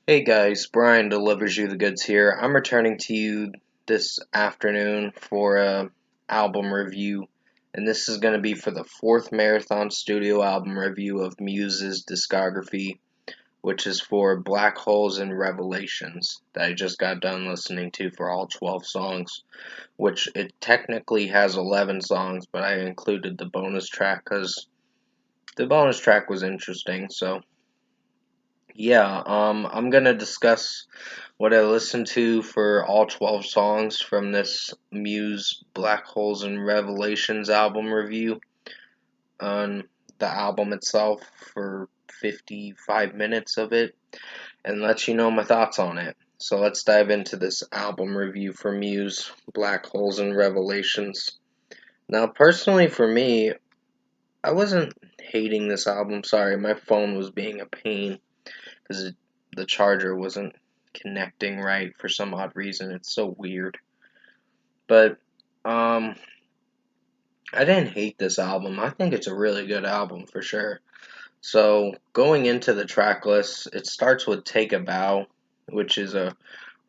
Hey guys, Brian delivers you the goods here. I'm returning to you this afternoon for a album review, and this is going to be for the fourth marathon studio album review of Muse's discography, which is for Black Holes and Revelations that I just got done listening to for all 12 songs, which it technically has 11 songs, but I included the bonus track because the bonus track was interesting, so yeah, I'm gonna discuss what I listened to for all 12 songs from this Muse Black Holes and Revelations album review on the album itself for 55 minutes of it and let you know my thoughts on it. So let's dive into this album review for Muse Black Holes and Revelations. Now, personally, for me, I wasn't hating this album. Sorry, my phone was being a pain because the charger wasn't connecting right for some odd reason. It's so weird. But um I didn't hate this album. I think it's a really good album for sure. So, going into the track list, it starts with Take a Bow, which is a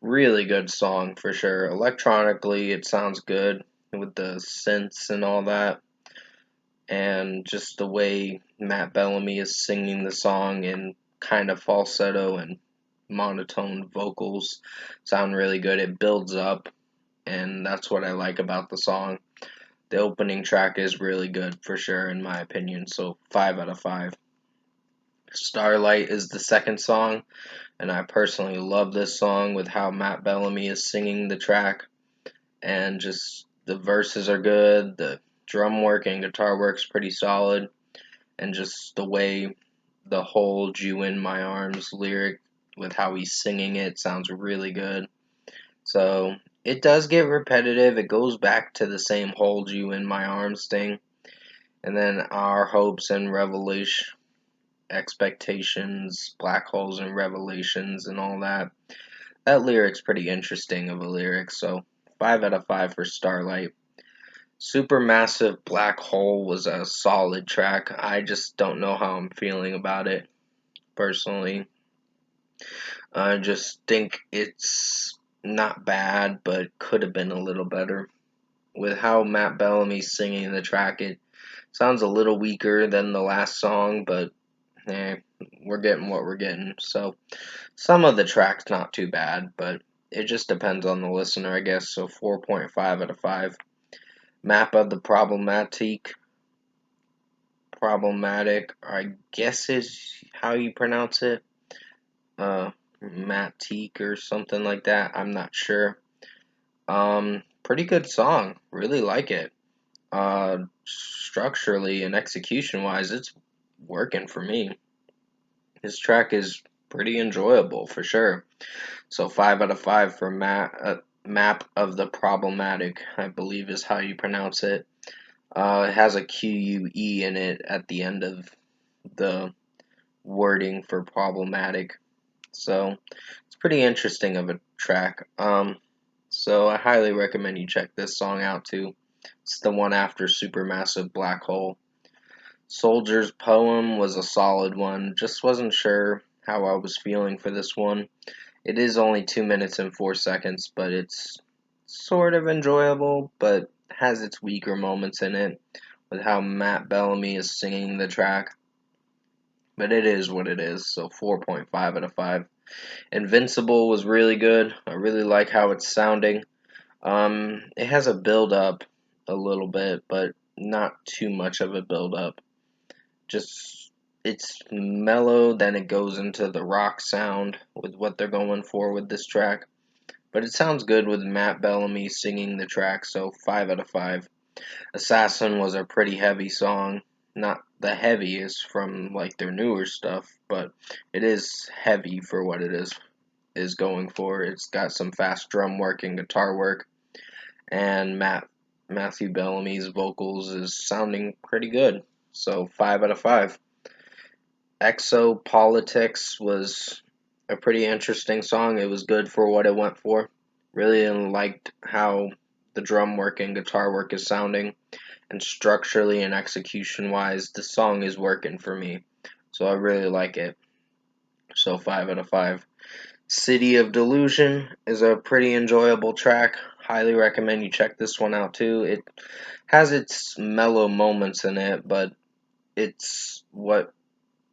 really good song for sure. Electronically, it sounds good with the synths and all that. And just the way Matt Bellamy is singing the song in kind of falsetto and monotone vocals sound really good. It builds up, and that's what I like about the song. The opening track is really good for sure, in my opinion. So 5 out of 5. Starlight is the second song, and I personally love this song with how Matt Bellamy is singing the track, and just the verses are good. The drum work and guitar work's pretty solid, and just the way the "Hold You in My Arms" lyric with how he's singing it sounds really good. So it does get repetitive. It goes back to the same "Hold You in My Arms" thing, and then our hopes and revelation, expectations, black holes and revelations, and all that. That lyric's pretty interesting of a lyric. So 5 out of 5 for Starlight. Supermassive Black Hole was a solid track. I just don't know how I'm feeling about it personally. I just think it's not bad, but could have been a little better. With how Matt Bellamy's singing the track, it sounds a little weaker than the last song, but eh, we're getting what we're getting. So some of the track's not too bad, but it just depends on the listener, I guess. So 4.5 out of 5. Map of the problematic, I guess is how you pronounce it. Uh, Matique or something like that. I'm not sure. Pretty good song. Really like it. Structurally and execution wise, it's working for me. His track is pretty enjoyable for sure. So 5 out of 5 for Map of the Problematic, I believe is how you pronounce it. It has a QUE in it at the end of the wording for problematic. So it's pretty interesting of a track. So I highly recommend you check this song out too. It's the one after Supermassive Black Hole. Soldier's Poem was a solid one. Just wasn't sure how I was feeling for this one. It is only 2 minutes and 4 seconds, but it's sort of enjoyable, but has its weaker moments in it with how Matt Bellamy is singing the track. But it is what it is, so 4.5 out of 5. Invincible was really good. I really like how it's sounding. It has a build up a little bit, but not too much of a build up. Just it's mellow, then it goes into the rock sound with what they're going for with this track. But it sounds good with Matt Bellamy singing the track, so 5 out of 5. Assassin was a pretty heavy song. Not the heaviest from like their newer stuff, but it is heavy for what it is going for. It's got some fast drum work and guitar work, and Matthew Bellamy's vocals is sounding pretty good. So 5 out of 5. Exopolitics was a pretty interesting song. It was good for what it went for. Really liked how the drum work and guitar work is sounding, and structurally and execution wise, the song is working for me. So I really like it. So 5 out of 5. City of Delusion is a pretty enjoyable track. Highly recommend you check this one out too. It has its mellow moments in it, but it's what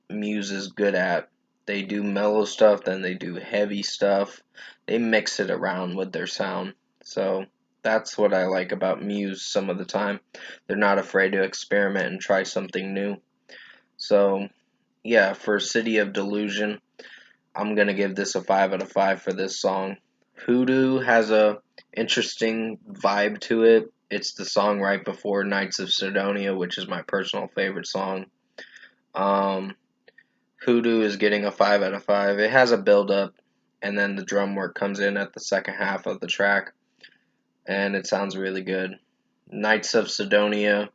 Muse is good at. They do mellow stuff, then they do heavy stuff. They mix it around with their sound. So that's what I like about Muse some of the time. They're not afraid to experiment and try something new. So yeah, for City of Delusion, I'm gonna give this a 5 out of 5 for this song. Hoodoo has a interesting vibe to it. It's the song right before Knights of Sidonia, which is my personal favorite song. Um, Hoodoo is getting a 5 out of 5. It has a build up, and then the drum work comes in at the second half of the track, and it sounds really good. Knights of Sidonia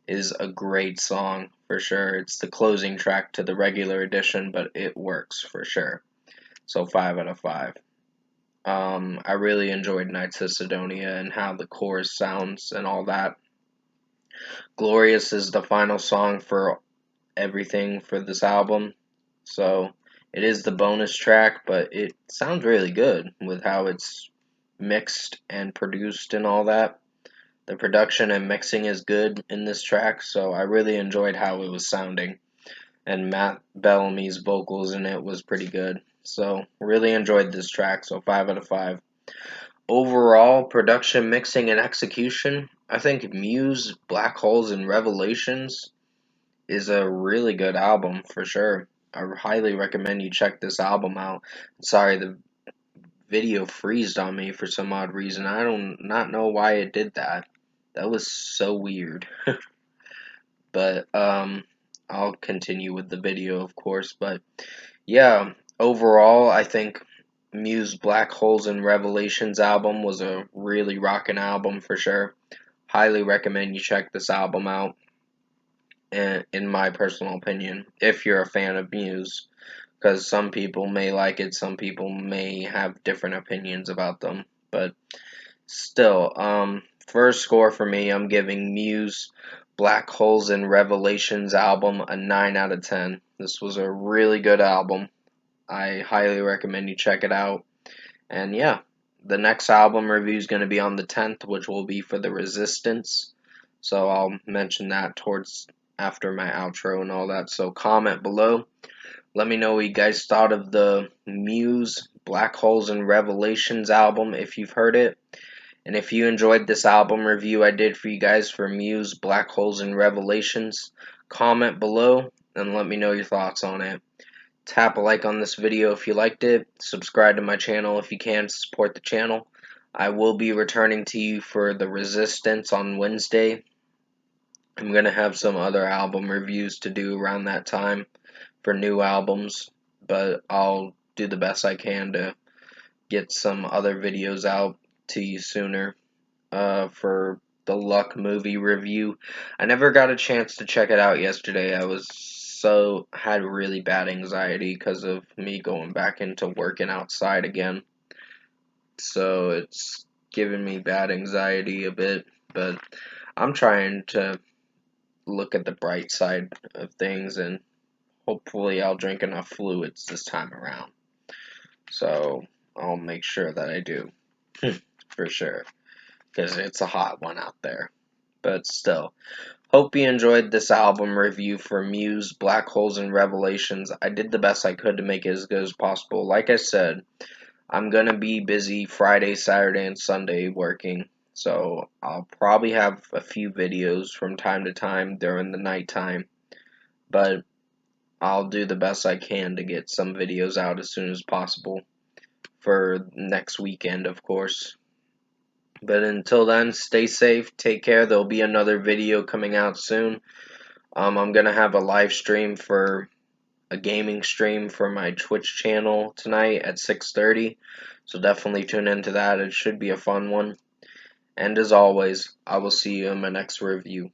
is a great song for sure. It's the closing track to the regular edition, but it works for sure. So 5 out of 5. I really enjoyed Knights of Sidonia and how the chorus sounds and all that. Glorious is the final song for everything for this album. So it is the bonus track, but it sounds really good with how it's mixed and produced and all that. The production and mixing is good in this track, so I really enjoyed how it was sounding. And Matt Bellamy's vocals in it was pretty good. So really enjoyed this track, so 5 out of 5. Overall, production, mixing, and execution, I think Muse, Black Holes, and Revelations is a really good album for sure. I highly recommend you check this album out. Sorry, the video freezed on me for some odd reason. I don't not know why it did that. That was so weird. But I'll continue with the video, of course. But yeah, overall, I think Muse Black Holes and Revelations album was a really rocking album for sure. Highly recommend you check this album out, in my personal opinion, if you're a fan of Muse. Because some people may like it, some people may have different opinions about them. But still, first score for me, I'm giving Muse Black Holes and Revelations album a 9 out of 10. This was a really good album. I highly recommend you check it out. And yeah, the next album review is going to be on the 10th, which will be for the Resistance. So I'll mention that towards after my outro and all that. So comment below. Let me know what you guys thought of the Muse Black Holes and Revelations album if you've heard it. And if you enjoyed this album review I did for you guys for Muse Black Holes and Revelations, comment below and let me know your thoughts on it. Tap a like on this video if you liked it. Subscribe to my channel if you can to support the channel. I will be returning to you for the Resistance on Wednesday. I'm going to have some other album reviews to do around that time for new albums, but I'll do the best I can to get some other videos out to you sooner. For the Luck movie review, I never got a chance to check it out yesterday. Had really bad anxiety because of me going back into working outside again, so it's giving me bad anxiety a bit, but I'm trying to look at the bright side of things, and hopefully I'll drink enough fluids this time around. So I'll make sure that I do. For sure. Because it's a hot one out there. But still. Hope you enjoyed this album review for Muse, Black Holes, and Revelations. I did the best I could to make it as good as possible. Like I said, I'm going to be busy Friday, Saturday, and Sunday working. So I'll probably have a few videos from time to time during the nighttime. But I'll do the best I can to get some videos out as soon as possible for next weekend, of course. But until then, stay safe, take care. There'll be another video coming out soon. I'm going to have a live stream for a gaming stream for my Twitch channel tonight at 6:30. So definitely tune into that. It should be a fun one. And as always, I will see you in my next review.